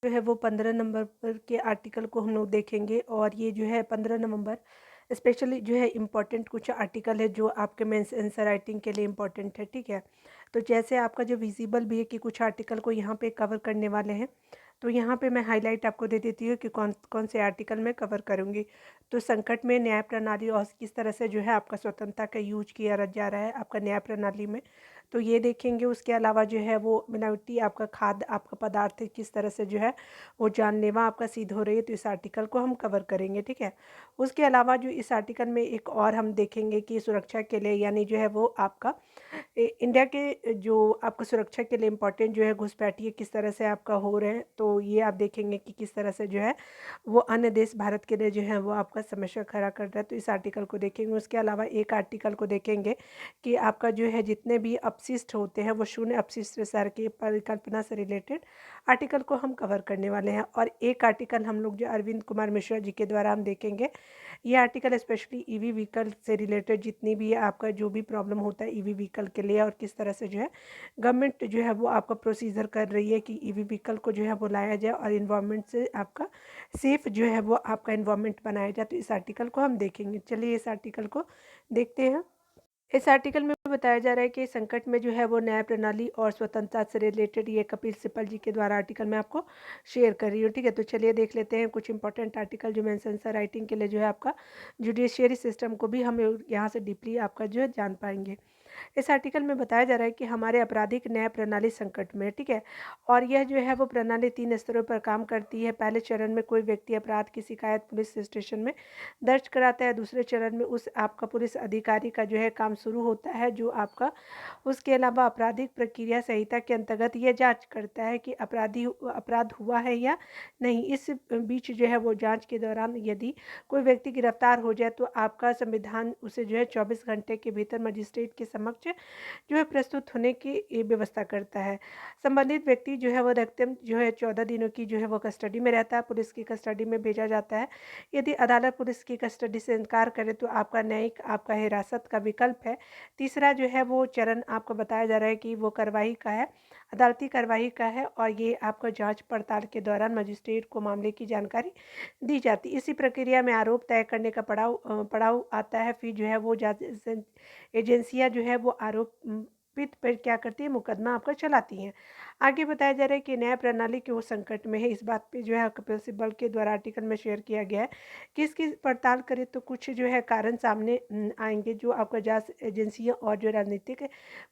जो है वो 15 नंबर पर के आर्टिकल को हम लोग देखेंगे और ये जो है 15 नवंबर स्पेशली जो है इम्पोर्टेंट कुछ आर्टिकल है जो आपके मेंस आंसर राइटिंग के लिए इम्पोर्टेंट है, ठीक है। तो जैसे आपका जो विजिबल भी है कि कुछ आर्टिकल को यहाँ पे कवर करने वाले हैं, तो यहाँ पे मैं हाईलाइट आपको दे देती हूँ कि कौन कौन से आर्टिकल मैं कवर करूँगी। तो संकट में न्याय प्रणाली और किस तरह से जो है आपका स्वतंत्रता का यूज किया जा रहा है आपका न्याय प्रणाली में, तो ये देखेंगे। उसके अलावा जो है वो मिलावटी आपका खाद्य आपका पदार्थ किस तरह से जो है वो जानलेवा आपका सिद्ध हो रही है, तो इस आर्टिकल को हम कवर करेंगे, ठीक है। उसके अलावा जो इस आर्टिकल में एक और हम देखेंगे कि सुरक्षा के लिए यानी जो है वो आपका इंडिया के जो आपका सुरक्षा के लिए इम्पोर्टेंट जो है घुसपैठिए किस तरह से आपका हो रहे हैं, तो ये आप देखेंगे कि किस तरह से जो है वो अन्य देश भारत के लिए जो है वो आपका समस्या खड़ा कर रहा है, तो इस आर्टिकल को देखेंगे। उसके अलावा एक आर्टिकल को देखेंगे कि आपका जो है जितने भी अपशिष्ट होते हैं वो शून्य अपशिष्ट शहर की परिकल्पना से रिलेटेड आर्टिकल को हम कवर करने वाले हैं। और एक आर्टिकल हम लोग जो अरविंद कुमार मिश्रा जी के द्वारा हम देखेंगे, ये आर्टिकल स्पेशली ईवी व्हीकल से रिलेटेड जितनी भी आपका जो भी प्रॉब्लम होता है ईवी व्हीकल के लिए और किस तरह से जो है गवर्नमेंट जो है वो आपका प्रोसीजर कर रही है कि ईवी व्हीकल को जो है वो लाया जाए और इन्वायरमेंट से आपका सेफ जो है वो आपका इन्वायरमेंट बनाया जाए, तो इस आर्टिकल को हम देखेंगे। चलिए इस आर्टिकल को देखते हैं। इस आर्टिकल में बताया जा रहा है कि संकट में जो है वो न्याय प्रणाली और स्वतंत्रता से रिलेटेड ये कपिल सिब्बल जी के द्वारा आर्टिकल मैं आपको शेयर कर रही हूँ, ठीक है। तो चलिए देख लेते हैं कुछ इंपॉर्टेंट आर्टिकल जो मेंस आंसर राइटिंग के लिए जो है आपका जुडिशियरी सिस्टम को भी हम यहाँ से डीपली आपका जो है जान पाएंगे। इस आर्टिकल में बताया जा रहा है कि हमारे आपराधिक न्याय प्रणाली संकट में है, ठीक है। और यह जो है वो प्रणाली 3 स्तरों पर काम करती है। पहले चरण में कोई व्यक्ति अपराध की शिकायत पुलिस स्टेशन में दर्ज कराता है। दूसरे चरण में उस आपका पुलिस अधिकारी का जो है काम शुरू होता है जो आपका उसके अलावा आपराधिक प्रक्रिया संहिता के अंतर्गत यह जांच करता है कि अपराध हुआ है या नहीं। इस बीच जो है वो जांच के दौरान यदि कोई व्यक्ति गिरफ्तार हो जाए तो आपका संविधान उसे जो है 24 घंटे के भीतर मजिस्ट्रेट के समक्ष जो है प्रस्तुत होने की व्यवस्था करता है। संबंधित व्यक्ति जो है वो अधिकतम जो है 14 दिनों की जो है वो कस्टडी में रहता है, पुलिस की कस्टडी में भेजा जाता है। यदि अदालत पुलिस की कस्टडी से इनकार करे तो आपका न्यायिक आपका हिरासत का विकल्प है। तीसरा जो है वो चरण आपको बताया जा रहा है कि वो कार्रवाई का है, अदालती कार्रवाई का है और ये आपका जांच पड़ताल के दौरान मजिस्ट्रेट को मामले की जानकारी दी जाती है। इसी प्रक्रिया में आरोप तय करने का पड़ाव आता है। फिर जो है वो जांच एजेंसियां जो है वो आरोपित पर क्या करती है, मुकदमा आपका चलाती हैं। आगे बताया जा रहा है कि न्याय प्रणाली क्यों संकट में है, इस बात पे जो है कपिल सिब्बल के द्वारा आर्टिकल में शेयर किया गया है कि इसकी पड़ताल करें तो कुछ जो है कारण सामने आएंगे जो आपका जांच एजेंसियां और जो राजनीतिक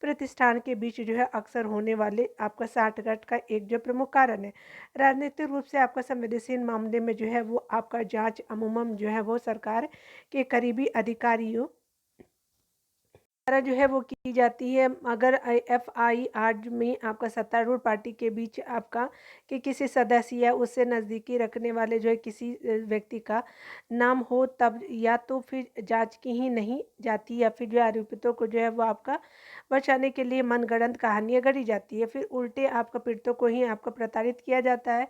प्रतिष्ठान के बीच जो है अक्सर होने वाले आपका साठगांठ का एक जो प्रमुख कारण है। राजनीतिक रूप से आपका संवेदनशील मामले में जो है वो आपका जांच अमूमन जो है वो सरकार के करीबी अधिकारियों द्वारा जो है वो की जाती है। अगर एफआईआर में आपका सत्तारूढ़ पार्टी के बीच आपका कि किसी सदस्य या उससे नज़दीकी रखने वाले जो है किसी व्यक्ति का नाम हो तब या तो फिर जांच की ही नहीं जाती या फिर जो आरोपितों को जो है वो आपका बचाने के लिए मनगढ़ंत कहानियाँ गढ़ी जाती है। फिर उल्टे आपका पीड़ितों को ही आपका प्रताड़ित किया जाता है।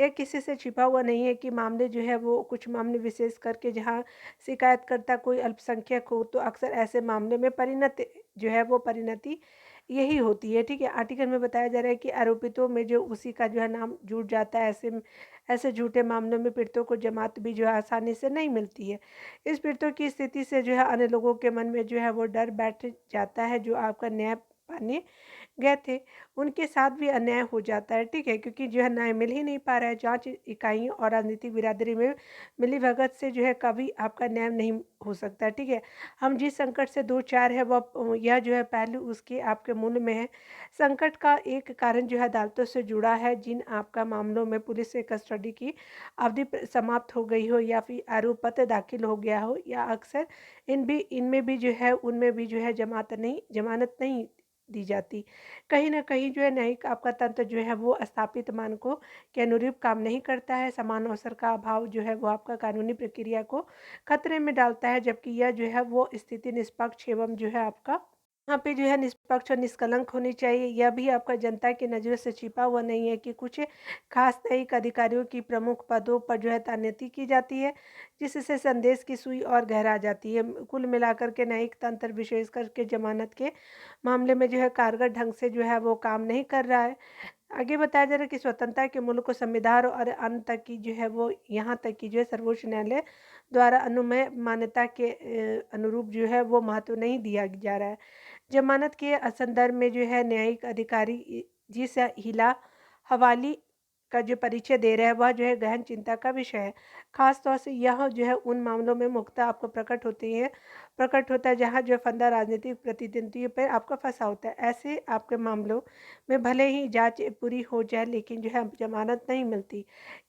ये किसी से छिपा हुआ नहीं है कि मामले जो है वो कुछ मामले विशेष करके जहाँ शिकायतकर्ता कोई अल्पसंख्यक हो तो अक्सर ऐसे मामले में परिणति यही होती है, ठीक है। आर्टिकल में बताया जा रहा है कि आरोपितों में जो उसी का जो है नाम जुड़ जाता है, ऐसे ऐसे झूठे मामलों में पीड़ितों को जमात भी जो है आसानी से नहीं मिलती है। इस पीड़ितों की स्थिति से जो है अन्य लोगों के मन में जो है वो डर बैठ जाता है जो आपका न्याय पाने गए थे उनके साथ भी अन्याय हो जाता है, ठीक है। क्योंकि जो है न्याय मिल ही नहीं पा रहा है। जांच इकाइयों और राजनीतिक बिरादरी में मिलीभगत से जो है कभी आपका न्याय नहीं हो सकता है, ठीक है। हम जिस संकट से दो चार है वह यह जो है पहलू उसके आपके मूल में है। संकट का एक कारण जो है अदालतों से जुड़ा है। जिन आपका मामलों में पुलिस से कस्टडी की अवधि समाप्त हो गई हो या फिर आरोप पत्र दाखिल हो गया हो या अक्सर इनमें भी जो है उनमें भी जो है जमानत नहीं दी जाती। कहीं न कहीं जो है न्यायिक आपका तंत्र जो है वो स्थापित मानकों के अनुरूप काम नहीं करता है। समान अवसर का अभाव जो है वो आपका कानूनी प्रक्रिया को खतरे में डालता है, जबकि यह जो है वो स्थिति निष्पक्ष एवं जो है आपका यहाँ पे जो है निष्पक्ष और निष्कलंक होनी चाहिए। यह भी आपका जनता की नज़रों से छिपा हुआ नहीं है कि कुछ खास न्यायिक अधिकारियों की प्रमुख पदों पर जो है तैनाती की जाती है, जिससे संदेश की सुई और गहरा जाती है। कुल मिलाकर के न्यायिक तंत्र विशेष करके जमानत के मामले में जो है कारगर ढंग से जो है वो काम नहीं कर रहा है। आगे बताया जा रहा है कि स्वतंत्रता के मूल्य को संविधान और अन्य तक की जो है वो यहाँ तक की जो है सर्वोच्च न्यायालय द्वारा अनुमेय मान्यता के अनुरूप जो है वो महत्व नहीं दिया जा रहा है। जमानत के संदर्भ में जो है न्यायिक अधिकारी जिस हिला हवाली का जो परिचय दे रहा है वह जो है गहन चिंता का विषय है। खास तौर से यह जो है उन मामलों में मुख्यतः आपको प्रकट होता है जहाँ जो है फंदा राजनीतिक प्रतिद्वंद्वियों पर आपका फंसा होता है। ऐसे आपके मामलों में भले ही जांच पूरी हो जाए लेकिन जो है जमानत नहीं मिलती।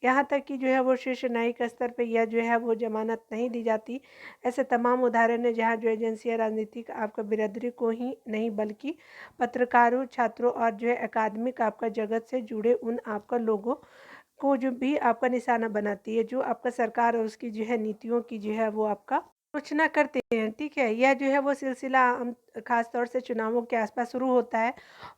यहाँ तक कि जो है वो शीर्ष न्यायिक स्तर पे यह जो है वो जमानत नहीं दी जाती। ऐसे तमाम उदाहरण हैं जहाँ जो एजेंसियाँ राजनीतिक आपका बिरादरी को ही नहीं बल्कि पत्रकारों, छात्रों और जो है अकादमिक आपका जगत से जुड़े उन आपका लोगों को जो भी आपका निशाना बनाती है, जो आपका सरकार और उसकी जो है नीतियों की जो है वो आपका आलोचना करते हैं, ठीक है? यह जो है वो सिलसिला खास तौर से चुनावों के आसपास शुरू होता है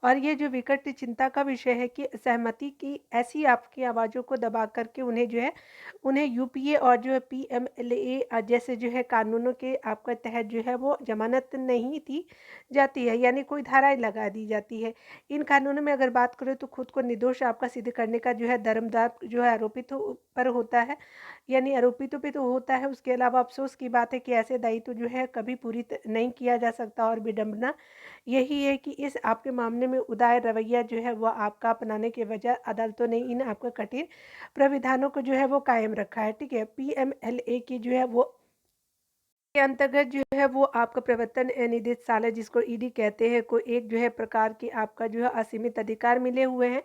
और ये जो विकट चिंता का विषय है कि सहमति की ऐसी आपकी आवाज़ों को दबा करके उन्हें यूपीए और जो है पीएमएलए जैसे जो है कानूनों के आपका तहत जो है वो जमानत नहीं दी जाती है, यानी कोई धाराएँ लगा दी जाती है। इन कानूनों में अगर बात करें तो खुद को निर्दोष आपका सिद्ध करने का जो है दरमदार जो है आरोपित पर होता है, यानी आरोपितों पे तो होता है। उसके अलावा अफ़सोस की बात है कि ऐसे दायित्व जो है कभी पूरी नहीं किया जा सकता और विडंबना यही है कि इस आपके मामले में उदार रवैया जो है वो आपका अपनाने के बजाय अदालतों ने इन आपका कठिन प्राविधानों को जो है वो कायम रखा है, ठीक है? पीएमएलए की जो है वो के अंतर्गत जो है वो आपका प्रवर्तन निदेशालय जिसको ईडी कहते हैं को एक जो है प्रकार की आपका जो है असीमित अधिकार मिले हुए हैं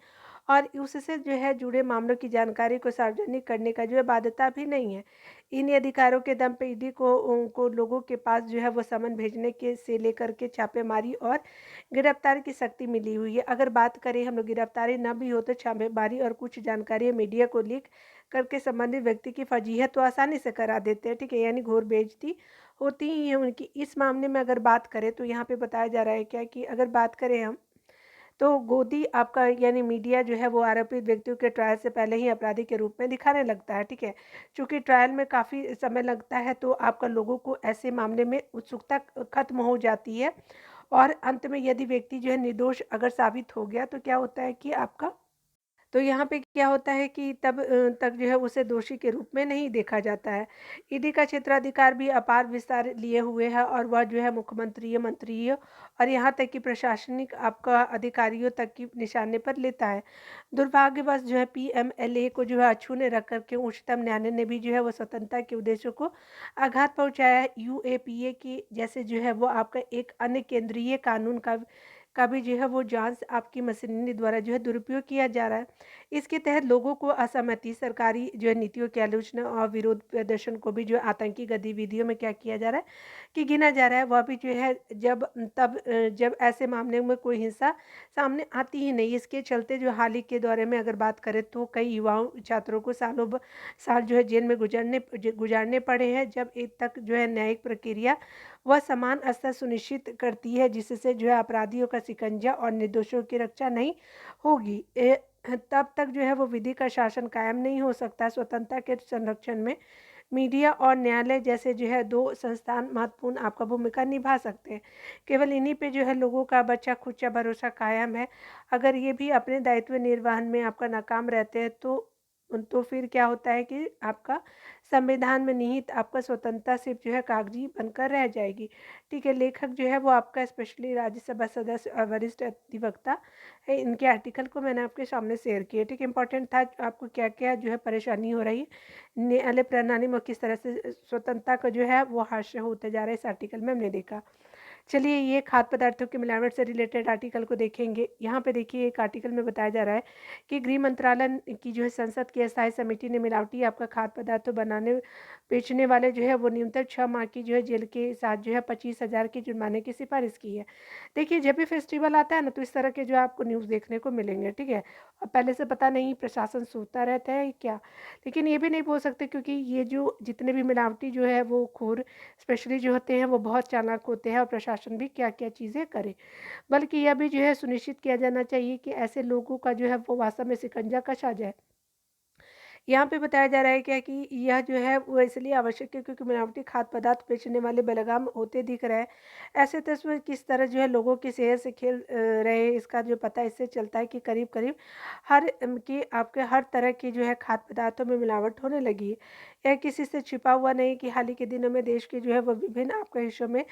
और उससे जो है जुड़े मामलों की जानकारी को सार्वजनिक करने का जो है बाध्यता भी नहीं है। इन अधिकारों के दम पे ईडी को उनको लोगों के पास जो है वो समन भेजने के से लेकर के छापेमारी और गिरफ्तारी की शक्ति मिली हुई है। अगर बात करें हम लोग गिरफ्तारी न भी हो तो छापेमारी और कुछ जानकारी मीडिया को लीक करके संबंधित व्यक्ति की फजीहत तो आसानी से करा देते हैं, ठीक है? यानी घोर बेइज्जती होती ही है उनकी। इस मामले में अगर बात करें तो यहाँ पे बताया जा रहा है क्या कि अगर बात करें हम तो गोदी आपका यानी मीडिया जो है वो आरोपित व्यक्तियों के ट्रायल से पहले ही अपराधी के रूप में दिखाने लगता है, ठीक है? चूँकि ट्रायल में काफ़ी समय लगता है तो आपका लोगों को ऐसे मामले में उत्सुकता खत्म हो जाती है और अंत में यदि व्यक्ति जो है निर्दोष अगर साबित हो गया तो क्या होता है कि आपका तो यहाँ पे क्या होता है कि तब तक जो है उसे दोषी के रूप में नहीं देखा जाता है। ईडी का क्षेत्राधिकार भी अपार विस्तार लिए हुए है और वह जो है मुख्यमंत्री, मंत्रियों और यहाँ तक कि प्रशासनिक आपका अधिकारियों तक की निशाने पर लेता है। दुर्भाग्यवश जो है पीएमएलए को जो है अछूते रख कर के उच्चतम न्यायालय ने भी जो है वो स्वतंत्रता के उद्देश्यों को आघात पहुँचाया है। यूएपीए की जैसे जो है वो आपका एक अन्य केंद्रीय कानून का भी जो है वो जाँच आपकी मशीनरी द्वारा जो है दुरुपयोग किया जा रहा है। इसके तहत लोगों को असहमति, सरकारी जो है नीतियों की आलोचना और विरोध प्रदर्शन को भी जो है आतंकी गतिविधियों में क्या किया जा रहा है कि गिना जा रहा है। वह भी जो है जब ऐसे मामले में कोई हिंसा सामने आती ही नहीं। इसके चलते जो हाल ही के दौरे में अगर बात करें तो कई युवाओं छात्रों को साल जो है जेल में गुजारने पड़े हैं। जब एक तक जो है न्यायिक प्रक्रिया वह समान स्तर सुनिश्चित करती है जिससे जो है अपराधियों का शिकंजा और निर्दोषों की रक्षा नहीं होगी, तब तक जो है वो विधि का शासन कायम नहीं हो सकता। स्वतंत्रता के संरक्षण में मीडिया और न्यायालय जैसे जो है 2 संस्थान महत्वपूर्ण आपका भूमिका निभा सकते हैं। केवल इन्हीं पे जो है लोगों का बचा खुचा भरोसा कायम है। अगर ये भी अपने दायित्व निर्वहन में आपका नाकाम रहते हैं तो फिर क्या होता है कि आपका संविधान में निहित आपका स्वतंत्रता सिर्फ जो है कागजी बनकर रह जाएगी, ठीक है? लेखक जो है वो आपका स्पेशली राज्यसभा सदस्य और वरिष्ठ अधिवक्ता है। इनके आर्टिकल को मैंने आपके सामने शेयर किया, ठीक है? इंपॉर्टेंट था आपको क्या-क्या जो है परेशानी हो रही है न्यायालय प्रणाली में, किस तरह से स्वतंत्रता का जो है वो हास्य होते जा रहा है, इस आर्टिकल में हमने देखा। चलिए ये खाद्य पदार्थों की मिलावट से रिलेटेड आर्टिकल को देखेंगे। यहाँ पे देखिए एक आर्टिकल में बताया जा रहा है कि गृह मंत्रालय की जो है संसद की अस्थायी समिति ने मिलावटी आपका खाद्य पदार्थों बनाने बेचने वाले जो है वो न्यूनतम 6 माह की जो है जेल के साथ जो है 25,000 की जुर्माने की सिफारिश की है। देखिए जब भी फेस्टिवल आता है ना तो इस तरह के जो आपको न्यूज़ देखने को मिलेंगे, ठीक है? और पहले से पता नहीं प्रशासन सोता रहता है क्या? लेकिन ये भी नहीं बोल सकते क्योंकि ये जो जितने भी मिलावटी जो है वो खोर स्पेशली जो होते हैं वो बहुत चालाक होते हैं और प्रशासन भी क्या-क्या चीज़ें करे। बल्कि यह भी जो है सुनिश्चित किया जाना चाहिए कि ऐसे लोगों का जो है वो वास्तव में शिकंजा कसा जाए। यहाँ पे बताया जा रहा है क्या कि यह जो है वो इसलिए आवश्यक है क्योंकि मिलावटी खाद्य पदार्थ बेचने वाले बेलगाम होते दिख रहे हैं। ऐसे तस्वीर किस तरह जो है लोगों की सेहत से खेल रहे हैं, इसका जो पता इससे चलता है कि करीब-करीब हर कि आपके हर तरह की जो है खाद्य पदार्थों में मिलावट होने लगी है। यह किसी से छिपा हुआ नहीं कि हाल ही के दिनों में देश के जो है वो विभिन्न आपके हिस्सों में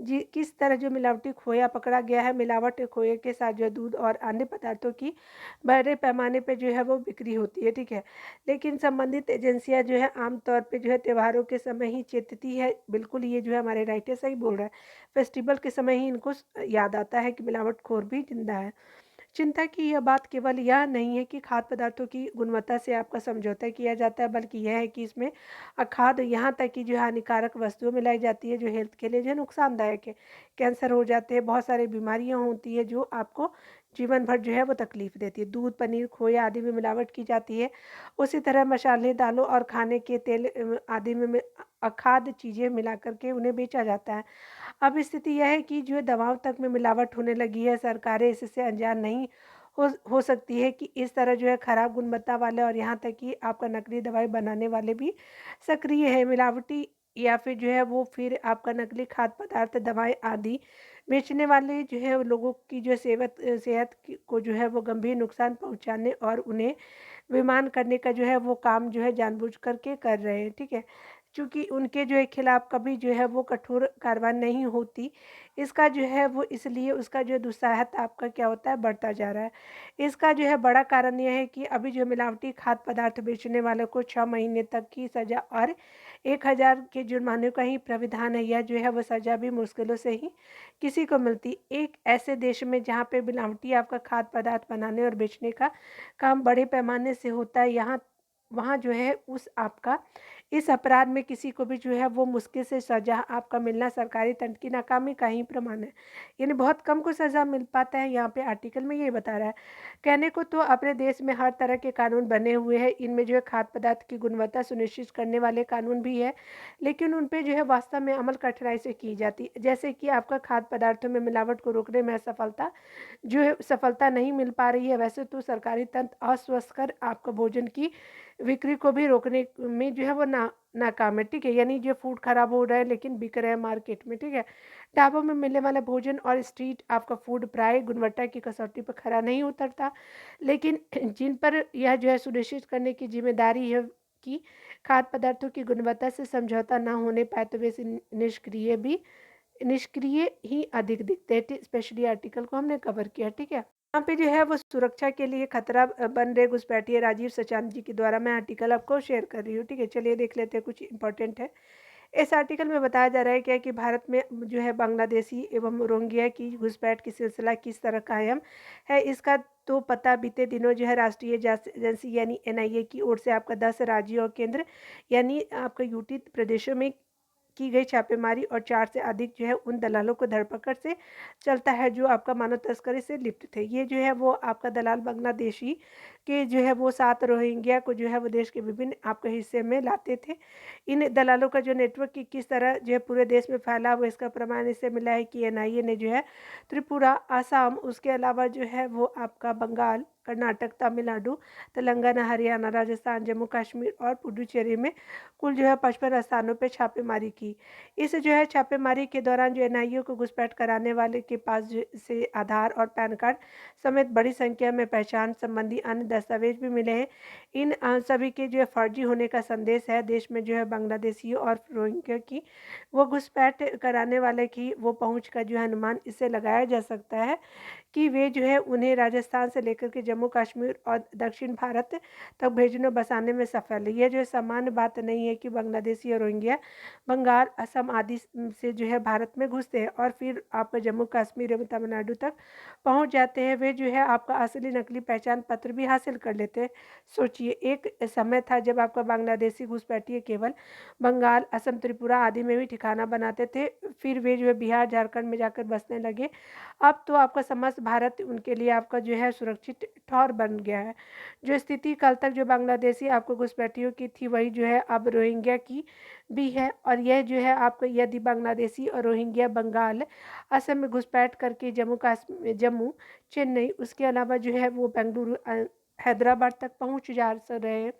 जी किस तरह जो मिलावटी खोया पकड़ा गया है। मिलावट खोए के साथ जो है दूध और अन्य पदार्थों की बड़े पैमाने पे जो है वो बिक्री होती है, ठीक है। लेकिन संबंधित एजेंसियाँ जो है आम तौर पे जो है त्योहारों के समय ही चेतती है। बिल्कुल ये जो है हमारे राइटर सही बोल रहा है। फेस्टिवल के समय ही इनको याद आता है कि मिलावटखोर भी ज़िंदा है। चिंता की यह बात केवल यह नहीं है कि खाद्य पदार्थों की गुणवत्ता से आपका समझौता किया जाता है, बल्कि यह है कि इसमें अखाद्य यहाँ तक कि जो है हानिकारक वस्तुएँ मिलाई जाती है, जो हेल्थ के लिए जो है नुकसानदायक है। कैंसर हो जाते हैं, बहुत सारी बीमारियाँ होती हैं जो आपको जीवन भर जो है वो तकलीफ़ देती है। दूध, पनीर, खोया आदि में मिलावट की जाती है। उसी तरह मसाले, दालों और खाने के तेल आदि में अखाद्य चीज़ें मिला कर के उन्हें बेचा जाता है। अब स्थिति यह है कि जो है दवाओं तक में मिलावट होने लगी है। सरकारें इससे अनजान नहीं हो सकती है कि इस तरह जो है खराब गुणवत्ता वाले और यहाँ तक कि आपका नकली दवाई बनाने वाले भी सक्रिय है। मिलावटी या फिर जो है वो फिर आपका नकली खाद्य पदार्थ, दवाएँ आदि बेचने वाले जो है वो लोगों की जो सेहत को जो है वो गंभीर नुकसान पहुँचाने और उन्हें विमान करने का जो है वो काम जो है जानबूझ कर के कर रहे हैं, ठीक है। चूँकि उनके जो है खिलाफ़ कभी जो है वो कठोर कार्रवाई नहीं होती, इसका जो है वो इसलिए उसका जो दुस्साहत आपका क्या होता है बढ़ता जा रहा है। इसका जो है बड़ा कारण ये है कि अभी जो मिलावटी खाद्य पदार्थ बेचने वालों को 6 महीने तक की सज़ा और 1000 के जुर्माने का ही प्राविधान है। यह जो है वो सज़ा भी मुश्किलों से ही किसी को मिलती। एक ऐसे देश में जहाँ पे मिलावटी आपका खाद्य पदार्थ बनाने और बेचने का काम बड़े पैमाने से होता है, यहाँ वहाँ जो है उस आपका इस अपराध में किसी को भी जो है वो मुश्किल से सज़ा आपका मिलना सरकारी तंत्र की नाकामी का ही प्रमाण है। यानी बहुत कम को सज़ा मिल पाता है, यहाँ पे आर्टिकल में ये बता रहा है। कहने को तो अपने देश में हर तरह के कानून बने हुए हैं, इनमें जो है खाद्य पदार्थ की गुणवत्ता सुनिश्चित करने वाले कानून भी है, लेकिन उन पे जो है वास्तव में अमल कठिनाई से की जाती है। जैसे कि आपका खाद्य पदार्थों में मिलावट को रोकने में असफलता जो है सफलता नहीं मिल पा रही है। वैसे तो सरकारी तंत्र अस्वस्थकर आपका भोजन की बिक्री को भी रोकने में जो है वो नाकाम है, ठीक है। यानी जो फूड खराब हो रहा है लेकिन बिक रहा है मार्केट में, ठीक है। ढाबों में मिलने वाला भोजन और स्ट्रीट आपका फूड प्राय गुणवत्ता की कसौटी पर खरा नहीं उतरता, लेकिन जिन पर यह जो है सुनिश्चित करने की जिम्मेदारी है कि खाद्य पदार्थों की गुणवत्ता से समझौता ना होने पाए, तो वे निष्क्रिय ही अधिक दिखते हैं। स्पेशली आर्टिकल को हमने कवर किया, ठीक है। यहाँ पे जो है वो सुरक्षा के लिए खतरा बन रहे घुसपैठिए राजीव सचान जी के द्वारा मैं आर्टिकल आपको शेयर कर रही हूँ, ठीक है। चलिए देख लेते हैं, कुछ इंपॉर्टेंट है। इस आर्टिकल में बताया जा रहा है क्या कि भारत में जो है बांग्लादेशी एवं रोहिंग्या की घुसपैठ की सिलसिला किस तरह कायम है, इसका तो पता बीते दिनों जो है राष्ट्रीय जांच एजेंसी यानी एनआईए की ओर से आपका 10 राज्यों और केंद्र यानी आपका यूटी प्रदेशों में की गई छापेमारी और 4 से अधिक जो है उन दलालों को धरपकड़ से चलता है जो आपका मानव तस्करी से लिप्त थे। ये जो है वो आपका दलाल बांग्लादेशी के जो है वो 7 रोहिंग्या को जो है वो देश के विभिन्न आपके हिस्से में लाते थे। इन दलालों का जो नेटवर्क की किस तरह जो है पूरे देश में फैला हुआ, इसका प्रमाण इससे मिला है कि एनआईए ने जो है त्रिपुरा, आसाम, उसके अलावा जो है वो आपका बंगाल, कर्नाटक, तमिलनाडु, तेलंगाना, हरियाणा, राजस्थान, जम्मू कश्मीर और पुडुचेरी में कुल जो है 55 स्थानों पे छापेमारी की। इस जो है छापेमारी के दौरान जो एनआईए को घुसपैठ कराने वाले के पास से आधार और पैन कार्ड समेत बड़ी संख्या में पहचान संबंधी अन्य दस्तावेज भी मिले हैं। इन सभी के जो है फर्जी होने का संदेश है। देश में जो है बांग्लादेशियों और रोहिंग्या की वो घुसपैठ कराने वाले की वो पहुंच का जो है अनुमान इससे लगाया जा सकता है कि वे जो है उन्हें राजस्थान से लेकर के जम्मू कश्मीर और दक्षिण भारत तक भेजने बसाने में सफल है। यह जो है सामान्य बात नहीं है कि बांग्लादेशी और रोहिंग्या बंगाल, असम आदि से जो है भारत में घुसते हैं और फिर आपका जम्मू कश्मीर एवं तमिलनाडु तक पहुंच जाते हैं। वे जो है आपका असली नकली पहचान पत्र भी हासिल कर लेते हैं। सोचिए, एक समय था जब आपका बांग्लादेशी घुसपैठिए केवल बंगाल, असम, त्रिपुरा आदि में भी ठिकाना बनाते थे, फिर वे जो है बिहार, झारखंड में जाकर बसने लगे। अब तो आपका समस्त भारत उनके लिए आपका जो है सुरक्षित ठौर बन गया है। जो स्थिति कल तक जो बांग्लादेशी आपको घुसपैठियों की थी, वही जो है अब रोहिंग्या की भी है। और यह जो है आपको यदि बांग्लादेशी और रोहिंग्या बंगाल, असम में घुसपैठ करके जम्मू, चेन्नई, उसके अलावा जो है वो बेंगलुरु, हैदराबाद तक पहुँच जा रहे हैं,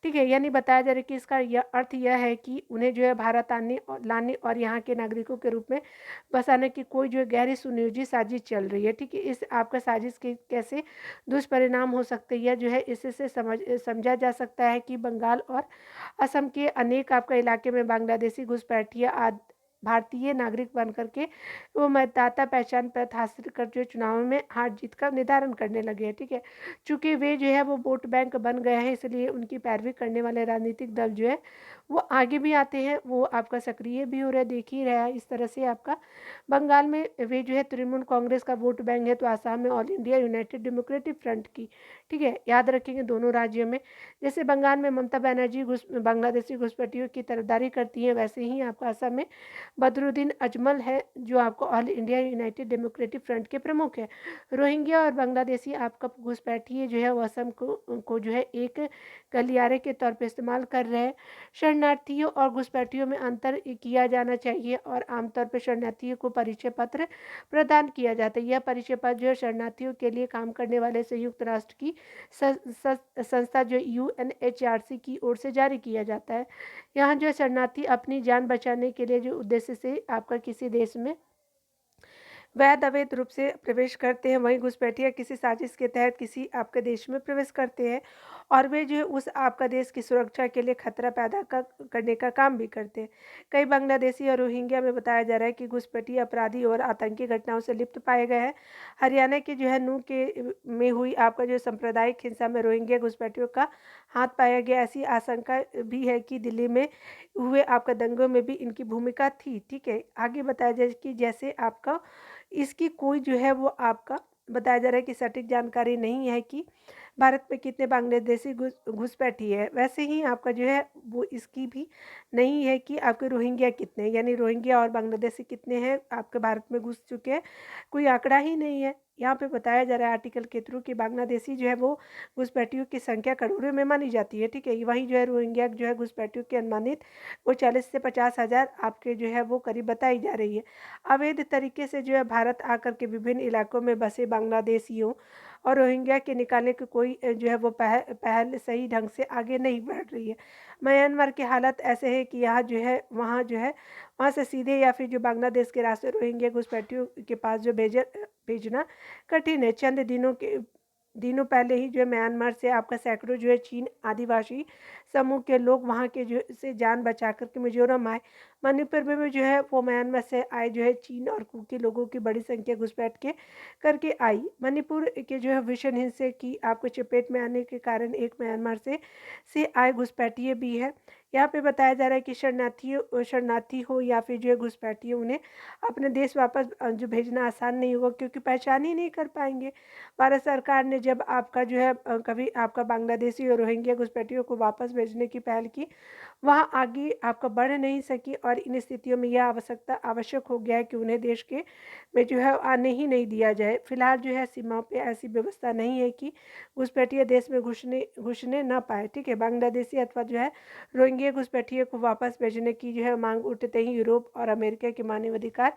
ठीक है। यानी बताया जा रहा है कि इसका यह अर्थ यह है कि उन्हें जो है भारत आने और लाने और यहाँ के नागरिकों के रूप में बसाने की कोई जो है गहरी सुनियोजित साजिश चल रही है। ठीक है। इस आपका साजिश के कैसे दुष्परिणाम हो सकते हैं जो है इससे समझा जा सकता है कि बंगाल और असम के अनेक आपका इलाके में बांग्लादेशी घुसपैठिया भारतीय नागरिक बन करके वो मतदाता पहचान पत्र हासिल कर जो चुनाव में हार जीत का निर्धारण करने लगे हैं। ठीक है। चूंकि वे जो है वो वोट बैंक बन गए हैं, इसलिए उनकी पैरवी करने वाले राजनीतिक दल जो है वो आगे भी आते हैं, वो आपका सक्रिय भी हो रहा है, देख ही रहा है। इस तरह से आपका बंगाल में वे जो है तृणमूल कांग्रेस का वोट बैंक है, तो आसाम में all India United democratic front की। ठीक है। याद रखेंगे दोनों राज्यों में जैसे बंगाल में ममता बनर्जी बांग्लादेशी घुसपैठियों की तरफदारी करती हैं, वैसे ही आपका असम में बदरुद्दीन अजमल है जो आपको all India United democratic front के प्रमुख है। रोहिंग्या और बांग्लादेशी आपका घुसपैठिए जो है वो असम को जो है एक गलियारे के तौर पर इस्तेमाल कर रहे हैं। शरणार्थियों और घुसपैठियों में अंतर किया जाना चाहिए और आमतौर पर शरणार्थियों को परिचय पत्र प्रदान किया जाता है। यह परिचय पत्र जो है शरणार्थियों के लिए काम करने वाले संयुक्त राष्ट्र की संस्था जो UNHRC की ओर से जारी किया जाता है। यहाँ जो शरणार्थी अपनी जान बचाने के लिए जो उद्देश्य से आपका किसी देश में वैध अवैध रूप से प्रवेश करते हैं, वहीं घुसपैठिया किसी साजिश के तहत किसी आपके देश में प्रवेश करते हैं और वे जो है उस आपका देश की सुरक्षा के लिए खतरा पैदा करने का काम भी करते हैं। कई बांग्लादेशी और रोहिंग्या में बताया जा रहा है कि घुसपैठिए अपराधी और आतंकी घटनाओं से लिप्त पाए गए हैं। हरियाणा के जो है नूह के में हुई आपका जो सांप्रदायिक हिंसा में रोहिंग्या घुसपैठियों का हाथ पाया गया। ऐसी आशंका भी है कि दिल्ली में हुए आपका दंगों में भी इनकी भूमिका थी। ठीक है। आगे बताया जाए कि जैसे आपका इसकी कोई जो है वो आपका बताया जा रहा है कि सटीक जानकारी नहीं है कि भारत में कितने बांग्लादेशी घुसपैठी है, वैसे ही आपका जो है वो इसकी भी नहीं है कि आपके रोहिंग्या कितने, यानी रोहिंग्या और बांग्लादेशी कितने हैं आपके भारत में घुस चुके हैं, कोई आंकड़ा ही नहीं है। यहाँ पे बताया जा रहा है आर्टिकल के थ्रू कि बांग्लादेशी जो है वो घुसपैठियों की संख्या करोड़ों में मानी जाती है। ठीक है। वहीं जो है रोहिंग्या जो है घुसपैठियों की अनुमानित वो 40 से 50 हज़ार आपके जो है वो करीब बताई जा रही है। अवैध तरीके से जो है भारत आकर के विभिन्न इलाकों में बसे बांग्लादेशियों और रोहिंग्या के निकालने की कोई जो है वो पहल सही ढंग से आगे नहीं बढ़ रही है। म्यांमार की हालत ऐसे है कि यहाँ जो है वहाँ से सीधे या फिर जो बांग्लादेश के रास्ते रोहिंग्या घुसपैठियों के पास जो भेजना कठिन है। चंद दिनों पहले ही जो है म्यांमार से आपका सैकड़ों जो है चीन आदिवासी समूह के लोग वहाँ के जो से जान बचा करके मिजोरम आए। मणिपुर में जो है वो म्यांमार से आए जो है चीन और कुकी लोगों की बड़ी संख्या घुसपैठ के करके आई। मणिपुर के जो है भीषण हिंसे की आपको चपेट में आने के कारण एक म्यांमार से आए घुसपैठिए भी है। यहाँ पे बताया जा रहा है कि शरणार्थी हो या फिर जो है घुसपैठिए, उन्हें अपने देश वापस जो भेजना आसान नहीं होगा क्योंकि पहचान ही नहीं कर पाएंगे। भारत सरकार ने जब आपका जो है कभी आपका बांग्लादेशी और रोहिंग्या घुसपैठियों को वापस भेजने की पहल की, वहाँ आगे आपका बढ़ नहीं सकी और इन स्थितियों में यह आवश्यक हो गया है कि उन्हें देश के में जो है आने ही नहीं दिया जाए। फिलहाल जो है सीमा पे ऐसी व्यवस्था नहीं है कि घुसपैठिए देश में घुसने ना पाए। ठीक है। बांग्लादेशी अथवा जो है रोहिंग्या घुसपैठिए को वापस भेजने की जो है मांग उठते ही यूरोप और अमेरिका के मानवाधिकार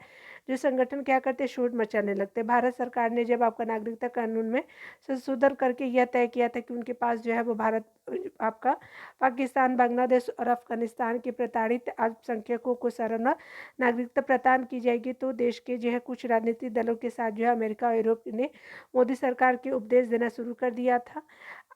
जो संगठन क्या करते, शोर मचाने लगते। भारत सरकार ने जब आपका नागरिकता कानून में संशोधन करके यह तय किया था कि उनके पास जो है वो भारत आपका पाकिस्तान, बांग्लादेश और अफगानिस्तान के प्रताड़ित अल्पसंख्यकों को सरना नागरिकता प्रदान की जाएगी, तो देश के जो है कुछ राजनीतिक दलों के साथ जो है अमेरिका और यूरोप ने मोदी सरकार के उपदेश देना शुरू कर दिया था।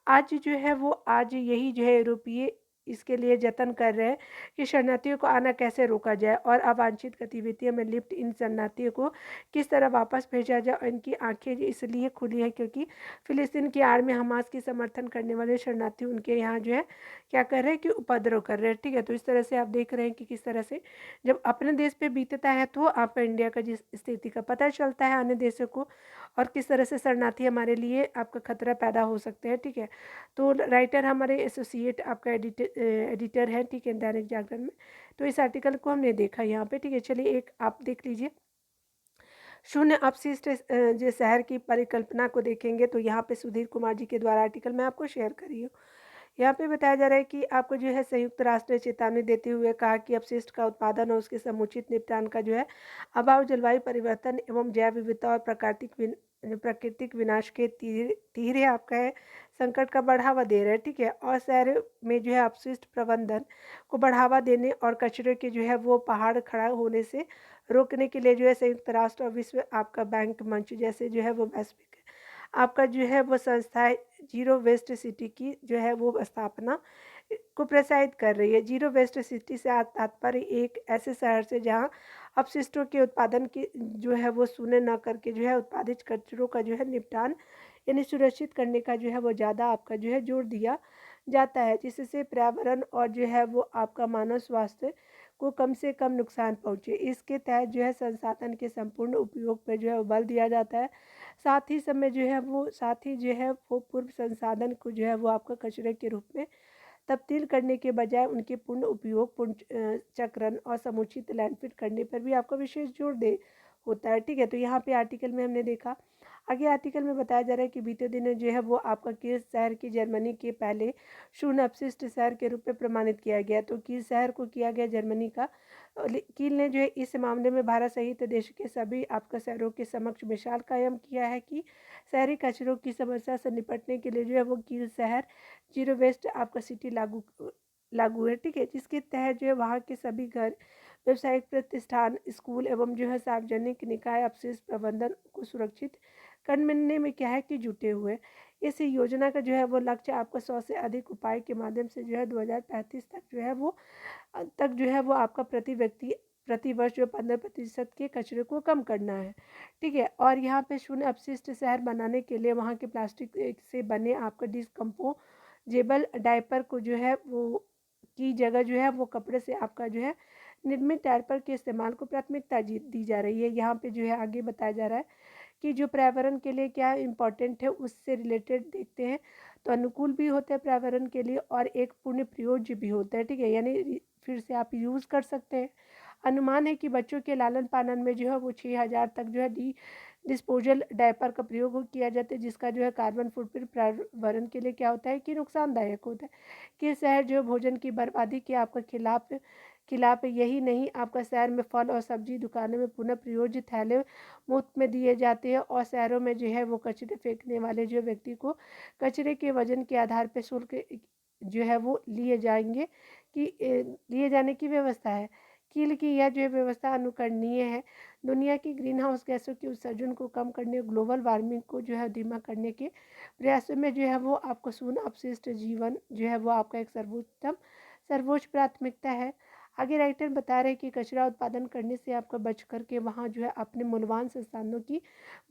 आज यही जो है यूरोपीय इसके लिए जतन कर रहे हैं कि शरणार्थियों को आना कैसे रोका जाए और अवांछित गतिविधियों में लिप्त इन शरणार्थियों को किस तरह वापस भेजा जाए। और इनकी आंखें इसलिए खुली है क्योंकि फिलिस्तीन की आड़ में हमास की समर्थन करने वाले शरणार्थी उनके यहाँ जो है क्या कर रहे हैं कि उपद्रव कर रहे हैं। ठीक है। तो इस तरह से आप देख रहे हैं कि किस तरह से जब अपने देश पे बीतता है तो आपका इंडिया का जिस स्थिति का पता चलता है अन्य देशों को, और किस तरह से शरणार्थी हमारे लिए आपका खतरा पैदा हो सकते हैं। ठीक है। तो राइटर हमारे एसोसिएट आपका एडिटर है। ठीक है, दैनिक जागरण में। तो इस आर्टिकल को हमने देखा यहाँ पे। ठीक है। चलिए एक आप देख लीजिए, शून्य अपशिष्ट जो शहर की परिकल्पना को देखेंगे तो यहाँ पे सुधीर कुमार जी के द्वारा आर्टिकल मैं आपको शेयर करी हूँ। यहाँ पे बताया जा रहा है कि आपको जो है संयुक्त राष्ट्र ने चेतावनी देते हुए कहा कि अपशिष्ट का उत्पादन और उसके समुचित निपटान का जो है अभाव जलवायु परिवर्तन एवं जैव विविधता और प्राकृतिक जो प्राकृतिक विनाश के तीर आपका है, संकट का बढ़ावा दे रहा है, ठीक है। और शहर में जो है अपशिष्ट प्रबंधन को बढ़ावा देने और कचरे के जो है वो पहाड़ खड़ा होने से रोकने के लिए जो है संयुक्त राष्ट्र और विश्व आपका बैंक मंच जैसे जो है वो वैश्विक आपका जो है वो संस्थाएं जीरो वेस्ट सिटी की जो है वो स्थापना को प्रोत्साहित कर रही है। जीरो वेस्ट सिटी से तात्पर्य एक ऐसे शहर से जहां अपशिष्टों के उत्पादन की जो है वो शून्य न करके जो है उत्पादित कचरों का जो है निपटान यानी सुरक्षित करने का जो है वो ज़्यादा आपका जो है जोर दिया जाता है, जिससे पर्यावरण और जो है वो आपका मानव स्वास्थ्य को कम से कम नुकसान पहुँचे। इसके तहत जो है संसाधन के संपूर्ण उपयोग पर जो है वो बल दिया जाता है। साथ ही जो है वो पूर्व संसाधन को जो है वो आपका कचरे के रूप में तब्दील करने के बजाय उनके पूर्ण उपयोग, पूर्ण चक्रण और समुचित लैंडफिल करने पर भी आपका विशेष जोर दे होता है, ठीक है। तो यहाँ पे आर्टिकल में हमने देखा, आगे आर्टिकल में बताया जा रहा है कि बीते दिनों जो है वो आपका कील शहर की जर्मनी के पहले शून्य अपशिष्ट शहर के रूप में प्रमाणित किया गया। तो कील शहर को किया गया जर्मनी का। कील ने जो है इस मामले में भारत सहित देश के सभी आपका शहरों के समक्ष मिसाल कायम किया है कि शहरी कचरों की समस्या से निपटने के लिए जो है वो कील शहर जीरो वेस्ट आपका सिटी लागू है, ठीक है। जिसके तहत जो है वहाँ के सभी घर, व्यावसायिक प्रतिष्ठान, स्कूल एवं जो है सार्वजनिक निकाय अपशिष्ट प्रबंधन को सुरक्षित करने में क्या है कि जुटे हुए। इस योजना का जो है वो लक्ष्य आपका 100 से अधिक उपाय के माध्यम से जो है 2035 तक जो है वो आपका प्रति व्यक्ति प्रति वर्ष जो 15% के कचरे को कम करना है, ठीक है। और यहाँ पे शून्य अपशिष्ट शहर बनाने के लिए वहाँ के प्लास्टिक से बने आपका डिस्कम्पोजेबल डायपर को जो है वो की जगह जो है वो कपड़े से आपका जो है निर्मित डायपर के इस्तेमाल को प्राथमिकता दी जा रही है। यहाँ पे जो है आगे बताया जा रहा है कि जो पर्यावरण के लिए क्या इम्पोर्टेंट है उससे रिलेटेड देखते हैं। तो अनुकूल भी होता है पर्यावरण के लिए और एक पुण्य प्रयोज्य भी होता है, ठीक है। यानी फिर से आप यूज़ कर सकते हैं। अनुमान है कि बच्चों के लालन पालन में जो है वो 6000 तक जो है डिस्पोजल डायपर का प्रयोग किया जाता है, जिसका जो है कार्बन फुटप्रिंट पर्यावरण के लिए क्या होता है कि नुकसानदायक होता है। कि शहर जो भोजन की बर्बादी के आपका खिलाफ यही नहीं, आपका शहर में फल और सब्जी दुकानों में पुनः प्रयोज्य थैले मुफ्त में दिए जाते हैं और शहरों में जो है वो कचरे फेंकने वाले जो व्यक्ति को कचरे के वजन के आधार पर शुल्क जो है वो लिए जाने की व्यवस्था है। कील की यह जो व्यवस्था अनुकरणीय है। दुनिया की ग्रीन हाउस गैसों के उत्सर्जन को कम करने, ग्लोबल वार्मिंग को जो है धीमा करने के प्रयासों में जो है वो आपको शून्य अपशिष्ट जीवन जो है वो आपका एक सर्वोच्च प्राथमिकता है। आगे राइटर बता रहे हैं कि कचरा उत्पादन करने से आपका बच करके वहाँ जो है अपने मूल्यवान संसाधनों की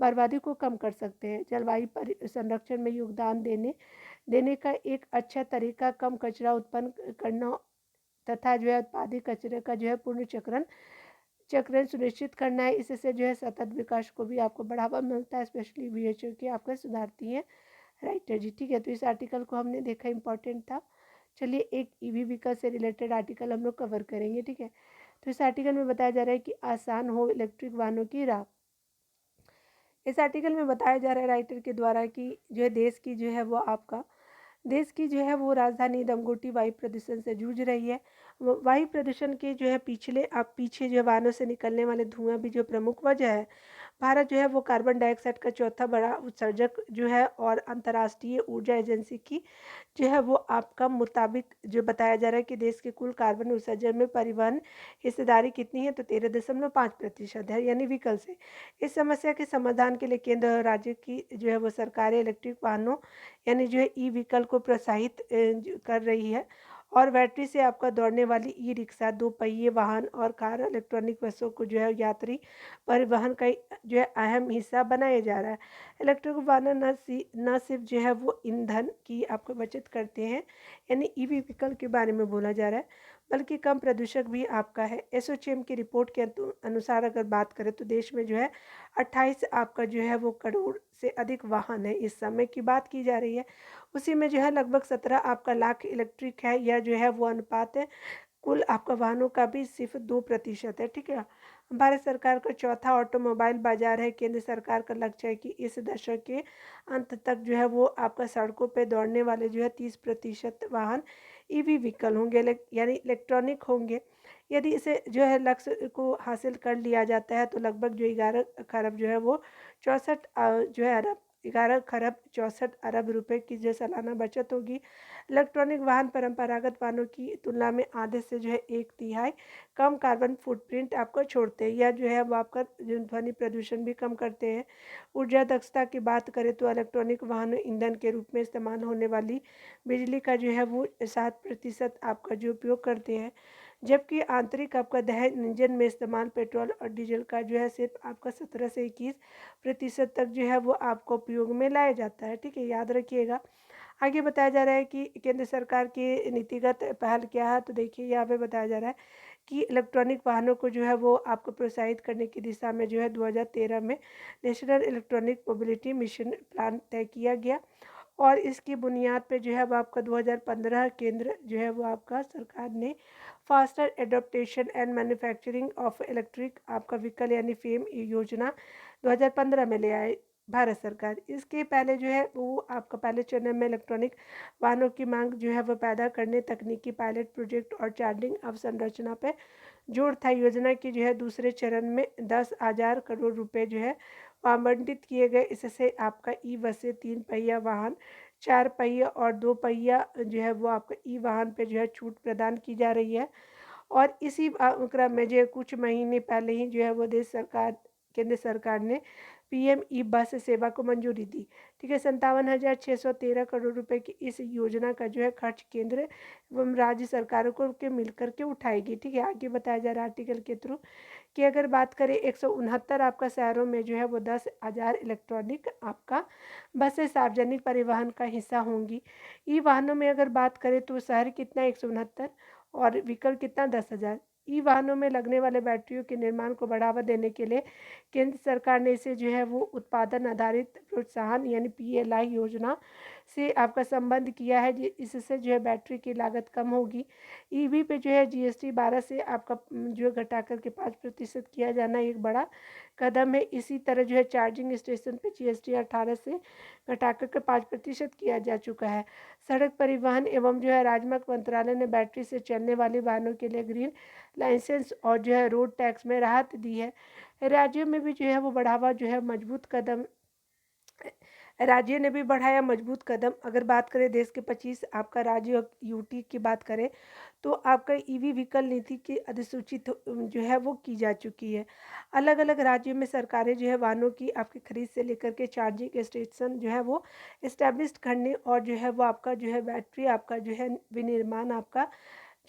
बर्बादी को कम कर सकते हैं। जलवायु संरक्षण में योगदान देने का एक अच्छा तरीका कम कचरा उत्पन्न करना तथा जो है उत्पादित कचरे का जो है पूर्ण चक्रण सुनिश्चित करना है। इससे जो है सतत विकास को भी आपको बढ़ावा मिलता है, स्पेशली WHO की आपका सुधारती है राइटर जी, ठीक है। तो इस आर्टिकल को हमने देखा इंपॉर्टेंट था। चलिए एक ईवी व्हीकल से रिलेटेड आर्टिकल हम लोग कवर करेंगे, ठीक है। तो इस आर्टिकल में बताया जा रहा है कि आसान हो इलेक्ट्रिक वाहनों की राह। इस आर्टिकल में बताया जा रहा है राइटर के द्वारा कि जो है देश की जो है वो राजधानी दमघोटी वायु प्रदूषण से जूझ रही है। वायु प्रदूषण के जो है पीछे जो वाहनों से निकलने वाले धुआं भी जो प्रमुख वजह है। भारत जो है वो कार्बन डाइऑक्साइड का चौथा बड़ा उत्सर्जक जो है और अंतर्राष्ट्रीय ऊर्जा एजेंसी की जो है वो आपका मुताबिक जो बताया जा रहा है कि देश के कुल कार्बन उत्सर्जन में परिवहन हिस्सेदारी कितनी है, तो 13.5% है, यानी व्हीकल से। इस समस्या के समाधान के लिए केंद्र और राज्य की जो है वो सरकारें इलेक्ट्रिक वाहनों यानी जो है ई व्हीकल को प्रोत्साहित कर रही है और बैटरी से आपका दौड़ने वाली ई रिक्शा, दो पहिए वाहन और कार, इलेक्ट्रॉनिक बसों को जो है यात्री परिवहन का जो है अहम हिस्सा बनाया जा रहा है। इलेक्ट्रिक वाहन न सिर्फ जो है वो ईंधन की आपको बचत करते हैं, यानी ईवी व्हीकल के बारे में बोला जा रहा है, बल्कि कम प्रदूषक भी आपका है। एसोचैम की रिपोर्ट के अनुसार अगर बात करें तो देश में जो है 28 आपका जो है वो करोड़ से अधिक वाहन है, इस समय की बात की जा रही है। उसी में जो है लगभग 17 आपका लाख इलेक्ट्रिक है, यह जो है वो अनुपात है कुल आपका वाहनों का भी सिर्फ 2% है, ठीक है। भारत सरकार का चौथा ऑटोमोबाइल बाजार है। केंद्र सरकार का लक्ष्य है कि इस दशक के अंत तक जो है वो आपका सड़कों पे दौड़ने वाले जो है 30% वाहन ईवी व्हीकल होंगे, यानी इलेक्ट्रॉनिक होंगे। यदि इसे जो है लक्ष्य को हासिल कर लिया जाता है तो लगभग जो 11 खरब जो है वो 64 जो है अरब 11 खरब 64 अरब रुपए की जो सालाना बचत होगी। इलेक्ट्रॉनिक वाहन परंपरागत वाहनों की तुलना में आधे से जो है एक तिहाई कम कार्बन फुटप्रिंट आपको छोड़ते हैं, या जो है वो आपका जो ध्वनि प्रदूषण भी कम करते हैं। ऊर्जा दक्षता की बात करें तो इलेक्ट्रॉनिक वाहनों ईंधन के रूप में इस्तेमाल होने वाली बिजली का जो है वो 7% आपका जो उपयोग करते हैं, जबकि आंतरिक आपका दहन इंजन में इस्तेमाल पेट्रोल और डीजल का जो है सिर्फ आपका 17 से 21% तक जो है वो आपको उपयोग में लाया जाता है, ठीक है, याद रखिएगा। आगे बताया जा रहा है कि केंद्र सरकार की नीतिगत पहल क्या है, तो देखिए यहाँ पे बताया जा रहा है कि इलेक्ट्रॉनिक वाहनों को जो है वो आपको प्रोत्साहित करने की दिशा में जो है 2013 में national electronic mobility mission plan तय किया गया, और इसकी बुनियाद पे जो है वो आपका 2015 केंद्र जो है वो आपका सरकार ने faster adoption and manufacturing of electric आपका व्हीकल यानी फेम योजना 2015 में ले आए भारत सरकार। इसके पहले जो है वो आपका पहले चरण में इलेक्ट्रॉनिक वाहनों की मांग जो है वो पैदा करने, तकनीकी पायलट प्रोजेक्ट और चार्जिंग अवसंरचना पे जोर था। योजना की जो है दूसरे चरण में 10,000 करोड़ रुपए जो है आवंटित किए गए। इससे आपका ई बसें, 3 पहिया वाहन, 4 पहिया और 2 पहिया जो है वो आपका ई वाहन पे जो है छूट प्रदान की जा रही है। और इसी क्रम में जो है कुछ महीने पहले ही जो है वो केंद्र सरकार ने पीएम ई बस सेवा को मंजूरी दी, ठीक है। 57,613 करोड़ रुपए की इस योजना का जो है खर्च केंद्र एवं राज्य सरकारों को के मिलकर के उठाएगी, ठीक है। आगे बताया जा रहा है आर्टिकल के थ्रू कि अगर बात करें 169 आपका शहरों में जो है वो 10,000 इलेक्ट्रॉनिक आपका बसें सार्वजनिक परिवहन का हिस्सा होंगी। ई वाहनों में अगर बात करें तो शहर कितना 169 और व्हीकल कितना 10,000। ई वाहनों में लगने वाले बैटरियों के निर्माण को बढ़ावा देने के लिए केंद्र सरकार ने इसे जो है वो उत्पादन आधारित प्रोत्साहन यानी पीएलआई योजना से आपका संबंध किया है। इससे जो है बैटरी की लागत कम होगी। ईवी पे जो है जीएसटी 12 से आपका जो है घटा कर के 5% किया जाना एक बड़ा कदम है। इसी तरह जो है चार्जिंग स्टेशन पे जीएसटी 18 से घटा कर के 5% किया जा चुका है। सड़क परिवहन एवं जो है राजमार्ग मंत्रालय ने बैटरी से चलने वाले वाहनों के लिए ग्रीन लाइसेंस और जो है रोड टैक्स में राहत दी है। राज्यों में भी जो है वो बढ़ावा जो है मजबूत कदम राज्य ने भी बढ़ाया मजबूत कदम। अगर बात करें देश के 25 आपका राज्य यूटी की बात करें तो आपका ईवी व्हीकल नीति की अधिसूचित जो है वो की जा चुकी है। अलग अलग राज्यों में सरकारें जो है वाहनों की आपकी खरीद से लेकर के चार्जिंग स्टेशन जो है वो इस्टेब्लिश करने और जो है वो आपका जो है बैटरी आपका जो है विनिर्माण आपका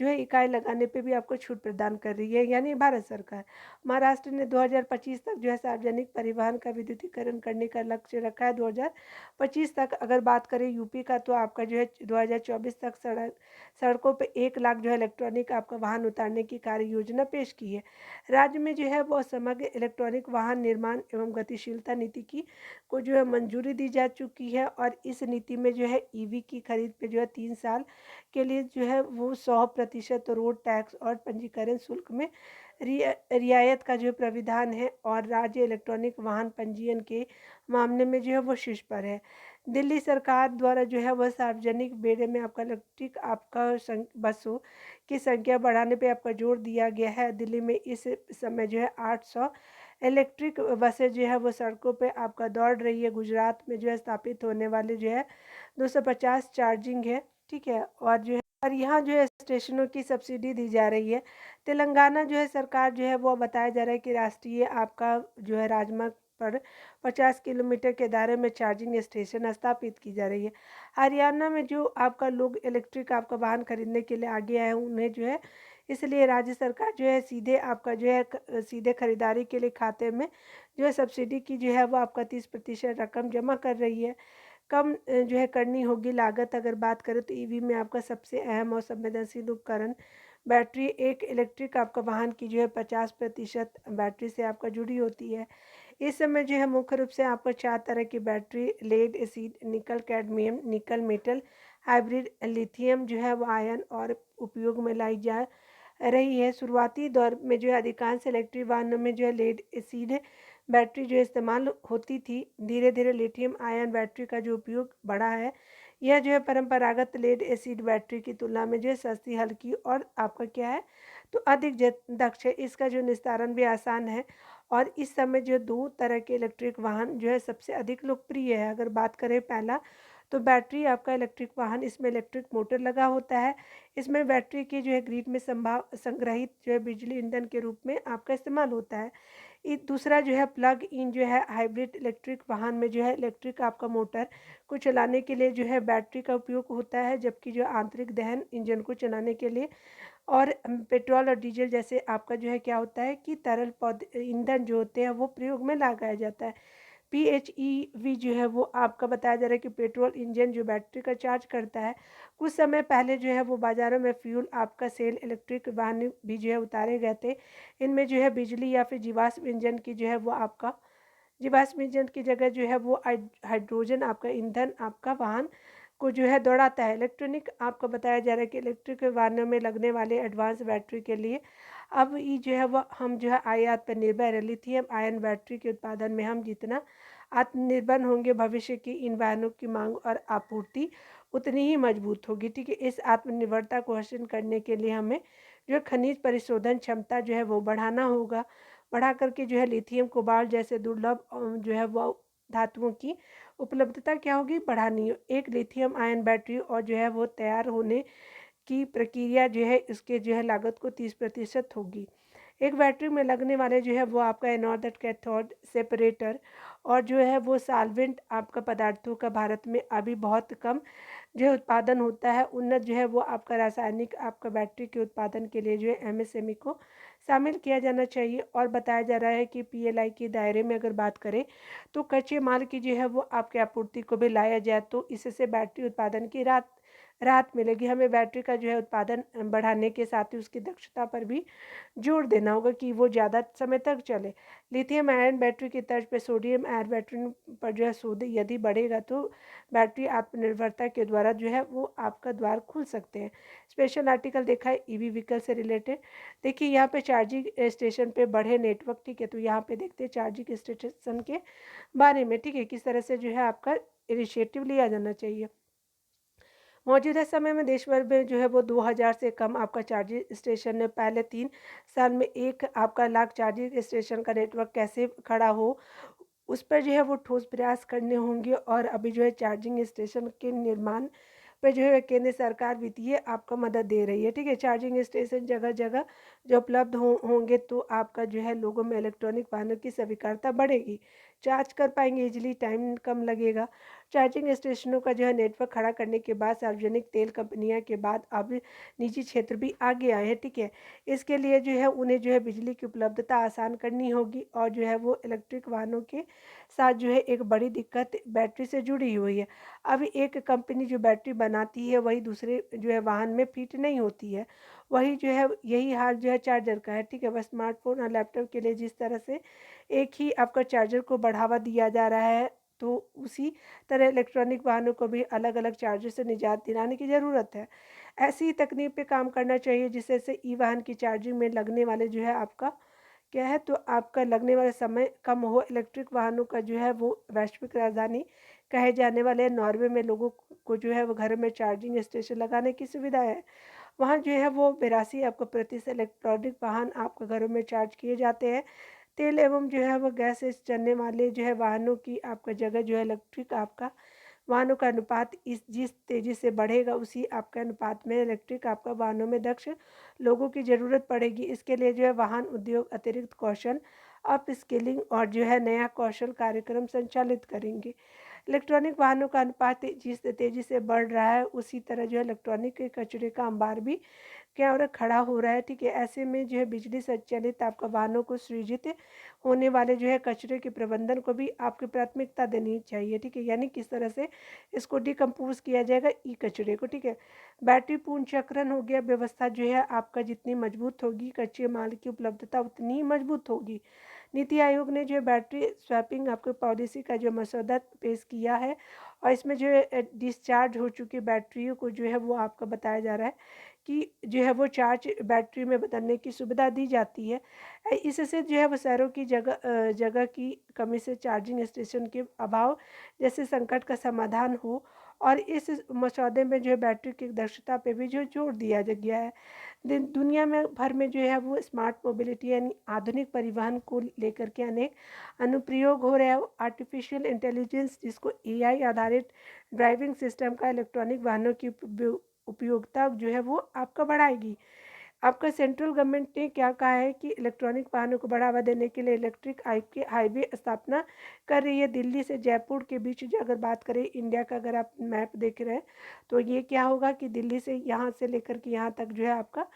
जो है इकाई लगाने पे भी आपको छूट प्रदान कर रही है, यानी भारत सरकार। महाराष्ट्र ने 2025 तक जो है सार्वजनिक परिवहन का विद्युतीकरण करने का लक्ष्य रखा है। 2025 तक अगर बात करें यूपी का तो आपका जो है 2024 तक सड़कों पे 1 लाख जो है इलेक्ट्रॉनिक आपका वाहन उतारने की कार्य योजना पेश की है। राज्य में जो है वो समग्र इलेक्ट्रॉनिक वाहन निर्माण एवं गतिशीलता नीति की को जो है मंजूरी दी जा चुकी है, और इस नीति में जो है ईवी की खरीद पे जो है 3 साल के लिए जो है वो 100% रोड टैक्स और पंजीकरण शुल्क में रियायत का जो प्राविधान है, और राज्य इलेक्ट्रॉनिक वाहन पंजीयन के मामले में जो है वो शीर्ष पर है। दिल्ली सरकार द्वारा जो है वह सार्वजनिक बेड़े में आपका इलेक्ट्रिक आपका बसों की संख्या बढ़ाने पे आपका जोर दिया गया है। दिल्ली में इस समय जो है 800 इलेक्ट्रिक बसें जो है वो सड़कों पे आपका दौड़ रही है। गुजरात में जो है स्थापित होने वाले जो है 250 चार्जिंग है, ठीक है, और जो है और यहाँ जो है स्टेशनों की सब्सिडी दी जा रही है। तेलंगाना जो है सरकार जो है वो बताया जा रहा है कि राष्ट्रीय आपका जो है राजमार्ग पर 50 किलोमीटर के दायरे में चार्जिंग स्टेशन स्थापित की जा रही है। हरियाणा में जो आपका लोग इलेक्ट्रिक आपका वाहन खरीदने के लिए आगे आए हैं उन्हें जो है इसलिए राज्य सरकार जो है सीधे आपका जो है सीधे खरीदारी के लिए खाते में जो है सब्सिडी की जो है वो आपका 30% रकम जमा कर रही है। कम जो है करनी होगी लागत। अगर बात करें तो ईवी में आपका सबसे अहम और संवेदनशील उपकरण बैटरी एक इलेक्ट्रिक आपका वाहन की जो है 50% बैटरी से आपका जुड़ी होती है। इस समय जो है मुख्य रूप से आपको 4 तरह की battery lead acid nickel cadmium nickel metal hybrid lithium जो है वो आयन और उपयोग में लाई जा रही है। शुरुआती दौर में जो है अधिकांश इलेक्ट्रिक वाहनों में जो है लेड एसिड बैटरी जो है इस्तेमाल होती थी। धीरे-धीरे लिथियम आयन बैटरी का जो उपयोग बढ़ा है। यह जो है परंपरागत लेड एसिड बैटरी की तुलना में जो है सस्ती, हल्की और आपका क्या है तो अधिक दक्ष है। इसका जो निस्तारण भी आसान है और इस समय जो 2 तरह के इलेक्ट्रिक वाहन जो है सबसे अधिक लोकप्रिय है। अगर बात करें पहला तो बैटरी आपका इलेक्ट्रिक वाहन, इसमें इलेक्ट्रिक मोटर लगा होता है। इसमें बैटरी की जो है ग्रिड में संग्रहित जो है बिजली ईंधन के रूप में आपका इस्तेमाल होता है। दूसरा जो है प्लग इन जो है हाइब्रिड इलेक्ट्रिक वाहन में जो है इलेक्ट्रिक आपका मोटर को चलाने के लिए जो है बैटरी का उपयोग होता है, जबकि जो आंतरिक दहन इंजन को चलाने के लिए और पेट्रोल और डीजल जैसे आपका जो है क्या होता है कि तरल पौधे ईंधन जो होते हैं वो प्रयोग में लगाया जाता है। PHEV जो है वो आपका बताया जा रहा है कि पेट्रोल इंजन जो बैटरी का चार्ज करता है। कुछ समय पहले जो है वो बाज़ारों में फ्यूल आपका सेल इलेक्ट्रिक वाहन भी जो है उतारे गए थे। इनमें जो है बिजली या फिर जीवाश्म इंजन की जो है वो आपका जीवाश्म ईंधन की जगह जो है वो हाइड्रोजन आपका ईंधन आपका वाहन को जो है दौड़ाता है। इलेक्ट्रॉनिक आपको बताया जा रहा है कि इलेक्ट्रिक वाहनों में लगने वाले एडवांस बैटरी के लिए अब ये जो है वो हम जो है आयात पर निर्भर है। लिथियम आयन बैटरी के उत्पादन में हम जितना आत्मनिर्भर होंगे, भविष्य की इन वाहनों की मांग और आपूर्ति उतनी ही मजबूत होगी। ठीक है, इस आत्मनिर्भरता को हासिल करने के लिए हमें जो है खनिज परिशोधन क्षमता जो है वो बढ़ाना होगा। बढ़ा करके जो है लिथियम कोबाल्ट जैसे दुर्लभ जो है वो धातुओं की उपलब्धता क्या होगी, बढ़ानी हो। एक लिथियम आयन बैटरी और जो है वो तैयार होने की प्रक्रिया जो है इसके जो है लागत को 30% होगी। एक बैटरी में लगने वाले जो है वो आपका एनोड, कैथोड, सेपरेटर और जो है वो सॉल्वेंट आपका पदार्थों का भारत में अभी बहुत कम जो है उत्पादन होता है। उन्नत जो है वो आपका रासायनिक आपका बैटरी के उत्पादन के लिए जो है एमएसएमई को शामिल किया जाना चाहिए। और बताया जा रहा है कि पीएलआई के दायरे में अगर बात करें तो कच्चे माल की जो है वो आपके आपूर्ति को भी लाया जाए तो इससे बैटरी उत्पादन की राहत मिलेगी। हमें बैटरी का जो है उत्पादन बढ़ाने के साथ ही उसकी दक्षता पर भी जोर देना होगा कि वो ज़्यादा समय तक चले। लिथियम आयन बैटरी की तर्ज पर सोडियम आयन बैटरी पर जो है शोध यदि बढ़ेगा तो बैटरी आत्मनिर्भरता के द्वारा जो है वो आपका द्वार खुल सकते हैं। स्पेशल आर्टिकल देखा है ईवी व्हीकल से रिलेटेड। देखिए यहाँ पे चार्जिंग स्टेशन पे बढ़े नेटवर्क। ठीक है, तो यहाँ पे देखते हैं चार्जिंग स्टेशन के बारे में। ठीक है, किस तरह से जो है आपका इनिशिएटिव लिया जाना चाहिए। मौजूदा समय में देश भर में जो है वो 2000 से कम आपका चार्जिंग स्टेशन है। पहले 3 साल में एक आपका लाख चार्जिंग स्टेशन का नेटवर्क कैसे खड़ा हो, उस पर जो है वो ठोस प्रयास करने होंगे। और अभी जो है चार्जिंग स्टेशन के निर्माण पे जो है केंद्र सरकार वित्तीय आपका मदद दे रही है। ठीक है, चार्जिंग स्टेशन जगह-जगह जो उपलब्ध होंगे तो आपका जो है लोगों में इलेक्ट्रॉनिक वाहनों की स्वीकारता बढ़ेगी। चार्ज कर पाएँगे ईज़िली, टाइम कम लगेगा। चार्जिंग स्टेशनों का जो है नेटवर्क खड़ा करने के बाद सार्वजनिक तेल कंपनियां के बाद अब निजी क्षेत्र भी आगे आए हैं। ठीक है, इसके लिए जो है उन्हें जो है बिजली की उपलब्धता आसान करनी होगी। और जो है वो इलेक्ट्रिक वाहनों के साथ जो है एक बड़ी दिक्कत बैटरी से जुड़ी हुई है। अभी एक कंपनी जो बैटरी बनाती है वही दूसरे जो है वाहन में फिट नहीं होती है। वही जो है यही हाल जो है चार्जर का है। ठीक है, बस स्मार्टफोन और लैपटॉप के लिए जिस तरह से एक ही आपका चार्जर को बढ़ावा दिया जा रहा है तो उसी तरह इलेक्ट्रॉनिक वाहनों को भी अलग अलग चार्जर से निजात दिलाने की ज़रूरत है। ऐसी ही तकनीक पे काम करना चाहिए जिससे से ई वाहन की चार्जिंग में लगने वाले जो है आपका क्या है तो आपका लगने वाला समय कम हो। इलेक्ट्रिक वाहनों का जो है वो वैश्विक राजधानी कहे जाने वाले नॉर्वे में लोगों को जो है वो घर में चार्जिंग स्टेशन लगाने की सुविधा है। वहाँ जो है वो 82 आपको प्रतिशत इलेक्ट्रॉनिक वाहन आपके घरों में चार्ज किए जाते हैं। तेल एवं जो है वो गैस से चलने वाले जो है वाहनों की आपका जगह जो है इलेक्ट्रिक आपका वाहनों का अनुपात इस जिस तेज़ी से बढ़ेगा उसी आपके अनुपात में इलेक्ट्रिक आपका वाहनों में दक्ष लोगों की ज़रूरत पड़ेगी। इसके लिए जो है वाहन उद्योग अतिरिक्त कौशल, अप स्किलिंग और जो है नया कौशल कार्यक्रम संचालित करेंगे। इलेक्ट्रॉनिक वाहनों का अनुपात जिस तेज़ी से बढ़ रहा है उसी तरह जो है इलेक्ट्रॉनिक के कचरे का अंबार भी क्या हो रहा है, खड़ा हो रहा है। ठीक है, ऐसे में जो है बिजली संचालित आपका वाहनों को सृजित होने वाले जो है कचरे के प्रबंधन को भी आपकी प्राथमिकता देनी चाहिए। ठीक है, यानी किस तरह से इसको डिकम्पोज किया जाएगा ई कचरे को। ठीक है, बैटरी पूर्ण चक्रण हो गया। व्यवस्था जो है आपका जितनी मजबूत होगी कच्चे माल की उपलब्धता उतनी ही मजबूत होगी। नीति आयोग ने जो है बैटरी स्वैपिंग आपको पॉलिसी का जो मसौदा पेश किया है, और इसमें जो है डिस्चार्ज हो चुकी बैटरियों को जो है वो आपका बताया जा रहा है कि जो है वो चार्ज बैटरी में बदलने की सुविधा दी जाती है। इससे जो है वो शहरों की जगह की कमी से चार्जिंग स्टेशन के अभाव जैसे संकट का समाधान हो, और इस मसौदे में जो है बैटरी की दक्षता पे भी जो जोर दिया गया है। दुनिया में भर में जो है वो स्मार्ट मोबिलिटी यानी आधुनिक परिवहन को लेकर के अनेक अनुप्रयोग हो रहे हैं। आर्टिफिशियल इंटेलिजेंस, जिसको एआई आधारित ड्राइविंग सिस्टम का इलेक्ट्रॉनिक वाहनों की उपयोगिता जो है वो आपका बढ़ाएगी। आपका सेंट्रल गवर्नमेंट ने क्या कहा है कि इलेक्ट्रॉनिक वाहनों को बढ़ावा देने के लिए इलेक्ट्रिक हाईवे स्थापना कर रही है। दिल्ली से जयपुर के बीच जो अगर बात करें इंडिया का, अगर आप मैप देख रहे हैं तो ये क्या होगा कि दिल्ली से यहाँ से लेकर के यहाँ तक जो है आपका,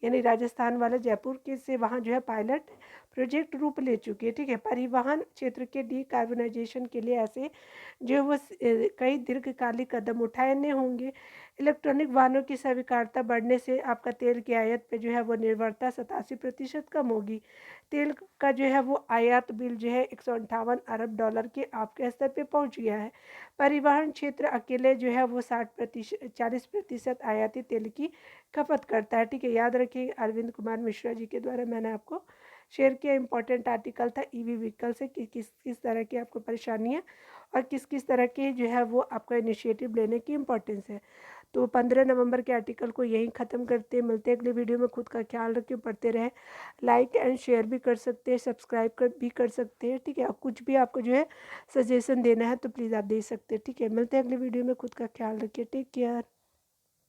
यानी राजस्थान वाला जयपुर के से वहाँ जो है पायलट प्रोजेक्ट रूप ले चुकी है। ठीक है, परिवहन क्षेत्र के डीकार्बोनाइजेशन के लिए ऐसे जो है वो कई दीर्घकालिक कदम उठाने होंगे। इलेक्ट्रॉनिक वाहनों की स्वीकार्यता बढ़ने से आपका तेल की आयात पे जो है वो निर्भरता 87% कम होगी। तेल का जो है वो आयात बिल जो है 158 अरब डॉलर के आपके स्तर पे पहुंच गया है। परिवहन क्षेत्र अकेले जो है वो 40% आयाती तेल की खपत करता है। ठीक है, याद रखिए अरविंद कुमार मिश्रा जी के द्वारा मैंने आपको शेयर किया इंपॉर्टेंट आर्टिकल था ईवी व्हीकल से कि किस किस तरह की आपको परेशानियाँ और किस किस तरह के जो है वो आपका इनिशिएटिव लेने की इम्पोर्टेंस है। तो 15 नवंबर के आर्टिकल को यहीं ख़त्म करते हैं। मिलते हैं अगले वीडियो में। खुद का ख्याल रखिए, पढ़ते रहें। लाइक एंड शेयर भी कर सकते हैं, सब्सक्राइब भी कर सकते हैं। ठीक है, और कुछ भी आपको जो है सजेशन देना है तो प्लीज़ आप दे सकते हैं। ठीक है, मिलते हैं अगले वीडियो में। खुद का ख्याल रखिए। Take care.